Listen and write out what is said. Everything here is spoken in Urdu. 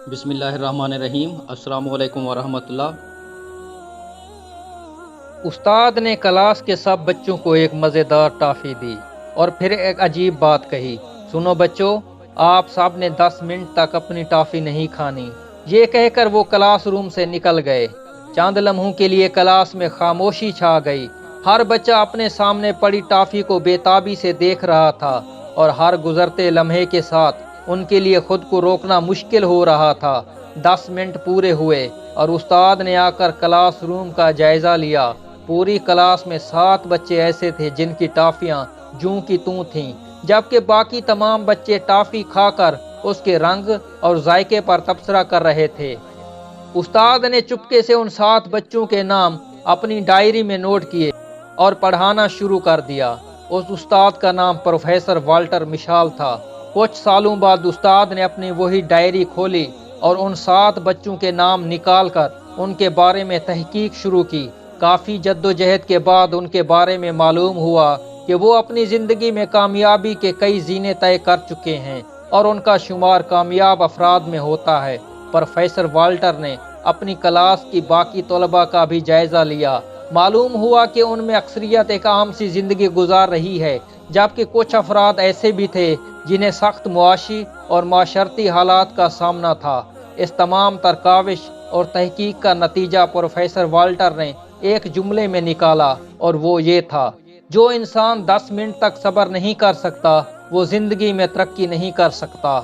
بسم اللہ الرحمن الرحیم۔ السلام علیکم ورحمۃ اللہ۔ استاد نے کلاس کے سب بچوں کو ایک مزیدار ٹافی دی اور پھر ایک عجیب بات کہی، سنو بچوں، آپ سب نے 10 منٹ تک اپنی ٹافی نہیں کھانی۔ یہ کہہ کر وہ کلاس روم سے نکل گئے۔ چند لمحوں کے لیے کلاس میں خاموشی چھا گئی۔ ہر بچہ اپنے سامنے پڑی ٹافی کو بے تابی سے دیکھ رہا تھا اور ہر گزرتے لمحے کے ساتھ ان کے لیے خود کو روکنا مشکل ہو رہا تھا۔ 10 منٹ پورے ہوئے اور استاد نے آ کر کلاس روم کا جائزہ لیا۔ پوری کلاس میں 7 بچے ایسے تھے جن کی ٹافیاں جوں کی توں تھیں، جبکہ باقی تمام بچے ٹافی کھا کر اس کے رنگ اور ذائقے پر تبصرہ کر رہے تھے۔ استاد نے چپکے سے ان 7 بچوں کے نام اپنی ڈائری میں نوٹ کیے اور پڑھانا شروع کر دیا۔ اس استاد کا نام پروفیسر والٹر مشال تھا۔ کچھ سالوں بعد استاد نے اپنی وہی ڈائری کھولی اور ان 7 بچوں کے نام نکال کر ان کے بارے میں تحقیق شروع کی۔ کافی جدوجہد کے بعد ان کے بارے میں معلوم ہوا کہ وہ اپنی زندگی میں کامیابی کے کئی زینے طے کر چکے ہیں اور ان کا شمار کامیاب افراد میں ہوتا ہے۔ پروفیسر والٹر نے اپنی کلاس کی باقی طلباء کا بھی جائزہ لیا۔ معلوم ہوا کہ ان میں اکثریت ایک عام سی زندگی گزار رہی ہے، جبکہ کچھ افراد ایسے بھی تھے جنہیں سخت معاشی اور معاشرتی حالات کا سامنا تھا۔ اس تمام تر کاوش اور تحقیق کا نتیجہ پروفیسر والٹر نے ایک جملے میں نکالا، اور وہ یہ تھا: جو انسان 10 منٹ تک صبر نہیں کر سکتا وہ زندگی میں ترقی نہیں کر سکتا۔